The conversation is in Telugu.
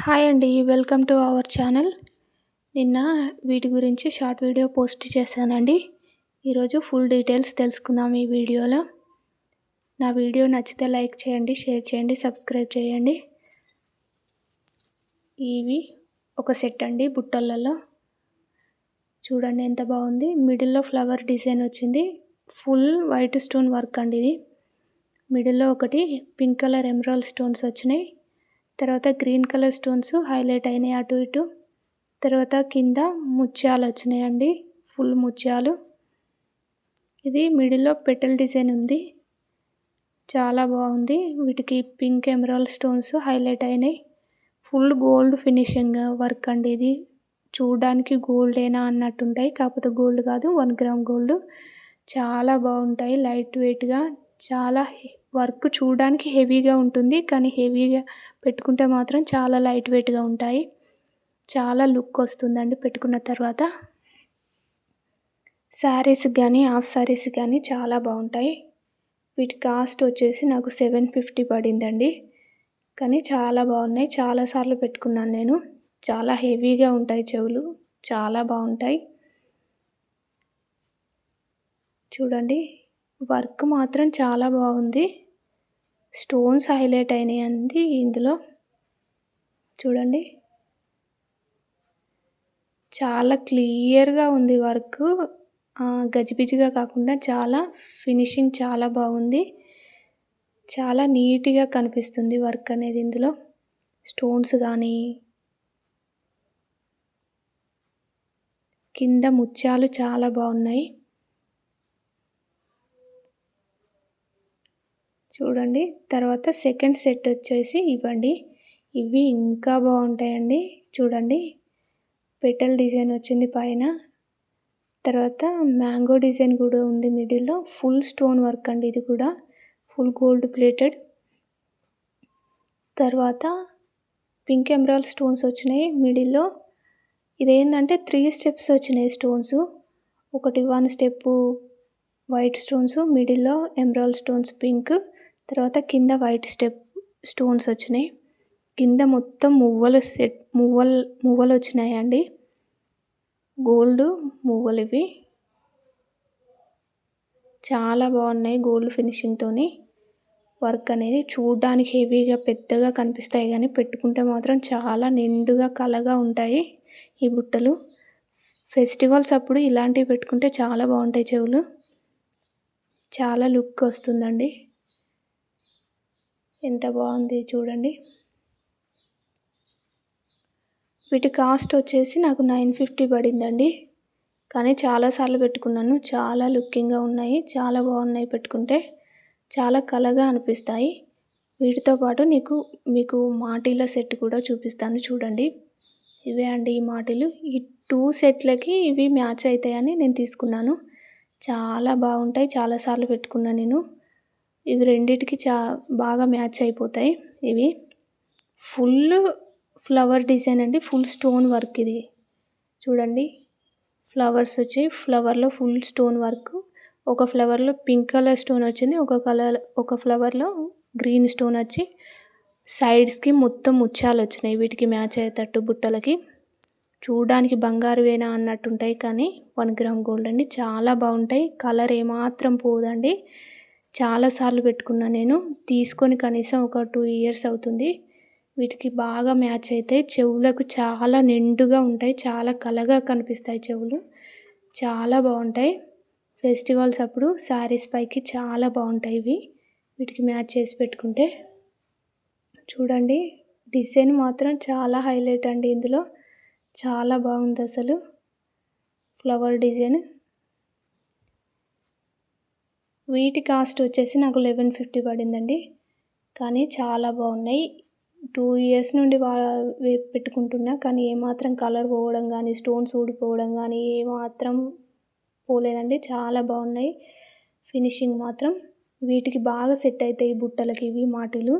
హాయ్ అండి. Welcome to our channel. నిన్న వీటి గురించి షార్ట్ వీడియో పోస్ట్ చేశానండి. ఈరోజు ఫుల్ డీటెయిల్స్ తెలుసుకుందాం ఈ వీడియోలో. నా వీడియో నచ్చితే లైక్ చేయండి, షేర్ చేయండి, సబ్స్క్రైబ్ చేయండి. ఇవి ఒక సెట్ అండి బుట్టలలో. చూడండి ఎంత బాగుంది. మిడిల్లో ఫ్లవర్ డిజైన్ వచ్చింది. ఫుల్ వైట్ స్టోన్ వర్క్ అండి ఇది. మిడిల్లో ఒకటి పింక్ కలర్ ఎమరాల్డ్ స్టోన్స్ వచ్చినాయి. తర్వాత గ్రీన్ కలర్ స్టోన్స్ హైలైట్ అయినాయి అటు ఇటు. తర్వాత కింద ముత్యాలు వచ్చినాయండి, ఫుల్ ముత్యాలు. ఇది మిడిల్లో పెటల్ డిజైన్ ఉంది, చాలా బాగుంది. వీటికి పింక్ ఎమరాల్డ్ స్టోన్స్ హైలైట్ అయినాయి. ఫుల్ గోల్డ్ ఫినిషింగ్ వర్క్ అండి ఇది. చూడడానికి గోల్డేనా అన్నట్టుంటాయి, కాకపోతే గోల్డ్ కాదు, 1 గ్రామ్ గోల్డ్. చాలా బాగుంటాయి, లైట్ వెయిట్గా. చాలా వర్క్ చూడడానికి హెవీగా ఉంటుంది, కానీ హెవీగా పెట్టుకుంటే మాత్రం చాలా లైట్ వెయిట్గా ఉంటాయి. చాలా లుక్ వస్తుందండి పెట్టుకున్న తర్వాత. శారీస్ కానీ హాఫ్ శారీస్ కానీ చాలా బాగుంటాయి. వీటి కాస్ట్ వచ్చేసి నాకు 750 పడిందండి. కానీ చాలా బాగున్నాయి, చాలాసార్లు పెట్టుకున్నాను నేను. చాలా హెవీగా ఉంటాయి చెవులు, చాలా బాగుంటాయి. చూడండి వర్క్ మాత్రం చాలా బాగుంది. స్టోన్స్ హైలైట్ అయినాయి అండి ఇందులో. చూడండి చాలా క్లియర్గా ఉంది వర్క్. గజిబిజిగా కాకుండా చాలా ఫినిషింగ్ చాలా బాగుంది. చాలా నీట్గా కనిపిస్తుంది వర్క్ అనేది ఇందులో. స్టోన్స్ కానీ కింద ముత్యాలు చాలా బాగున్నాయి. చూడండి తర్వాత సెకండ్ సెట్ వచ్చేసి ఇవ్వండి. ఇవి ఇంకా బాగుంటాయండి. చూడండి పెటల్ డిజైన్ వచ్చింది పైన. తర్వాత మ్యాంగో డిజైన్ కూడా ఉంది మిడిల్లో. ఫుల్ స్టోన్ వర్క్ అండి ఇది కూడా, ఫుల్ గోల్డ్ ప్లేటెడ్. తర్వాత పింక్ ఎమరాల్డ్ స్టోన్స్ వచ్చినాయి మిడిల్లో. ఇదేంటంటే 3 స్టెప్స్ వచ్చినాయి స్టోన్స్. ఒకటి 1 స్టెప్ వైట్ స్టోన్స్, మిడిల్లో ఎమరాల్డ్ స్టోన్స్ పింక్, తర్వాత కింద వైట్ స్టోన్స్ వచ్చినాయి. కింద మొత్తం మువ్వలు వచ్చినాయండి, గోల్డ్ మువ్వలు ఇవి. చాలా బాగున్నాయి గోల్డ్ ఫినిషింగ్తోని. వర్క్ అనేది చూడడానికి హెవీగా పెద్దగా కనిపిస్తాయి, కానీ పెట్టుకుంటే మాత్రం చాలా నిండుగా కలగా ఉంటాయి ఈ బుట్టలు. ఫెస్టివల్స్ అప్పుడు ఇలాంటివి పెట్టుకుంటే చాలా బాగుంటాయి చెవులు. చాలా లుక్ వస్తుందండి. ఎంత బాగుంది చూడండి. వీటి కాస్ట్ వచ్చేసి నాకు 950 పడిందండి. కానీ చాలాసార్లు పెట్టుకున్నాను. చాలా లుకింగ్గా ఉన్నాయి, చాలా బాగున్నాయి పెట్టుకుంటే. చాలా కలగా అనిపిస్తాయి. వీటితో పాటు మీకు మాటీల సెట్ కూడా చూపిస్తాను చూడండి. ఇవే అండి ఈ మాటీలు. ఈ 2 సెట్లకి ఇవి మ్యాచ్ అవుతాయని నేను తీసుకున్నాను. చాలా బాగుంటాయి, చాలాసార్లు పెట్టుకున్నాను నేను. ఇవి రెండిటికి బాగా మ్యాచ్ అయిపోతాయి. ఇవి ఫుల్ ఫ్లవర్ డిజైన్ అండి, ఫుల్ స్టోన్ వర్క్ ఇది. చూడండి ఫ్లవర్స్ వచ్చి, ఫ్లవర్లో ఫుల్ స్టోన్ వర్క్. ఒక ఫ్లవర్లో పింక్ కలర్ స్టోన్ వచ్చింది, ఒక ఫ్లవర్లో గ్రీన్ స్టోన్ వచ్చి, సైడ్స్కి మొత్తం ముత్యాలు వచ్చినాయి వీటికి మ్యాచ్ అయ్యేటట్టు బుట్టలకి. చూడడానికి బంగారువేనా అన్నట్టుంటాయి, కానీ 1 గ్రామ్ గోల్డ్ అండి. చాలా బాగుంటాయి, కలర్ ఏమాత్రం పోదండి. చాలాసార్లు పెట్టుకున్నా నేను. తీసుకొని కనీసం ఒక 2 ఇయర్స్ అవుతుంది. వీటికి బాగా మ్యాచ్ అవుతాయి. చెవులకు చాలా నిండుగా ఉంటాయి, చాలా కలగా కనిపిస్తాయి చెవులు. చాలా బాగుంటాయి. ఫెస్టివల్స్ అప్పుడు శారీస్ పైకి చాలా బాగుంటాయి ఇవి, వీటికి మ్యాచ్ చేసి పెట్టుకుంటే. చూడండి డిజైన్ మాత్రం చాలా హైలైట్ అండి ఇందులో. చాలా బాగుంది అసలు ఫ్లవర్ డిజైన్. వీటి కాస్ట్ వచ్చేసి నాకు 1150 పడిందండి. కానీ చాలా బాగున్నాయి. 2 ఇయర్స్ నుండి పెట్టుకుంటున్నా, కానీ ఏమాత్రం కలర్ పోవడం కానీ, స్టోన్స్ ఊడిపోవడం కానీ ఏమాత్రం పోలేదండి. చాలా బాగున్నాయి ఫినిషింగ్ మాత్రం. వీటికి బాగా సెట్ అవుతాయి బుట్టలకి ఇవి మాటీలు.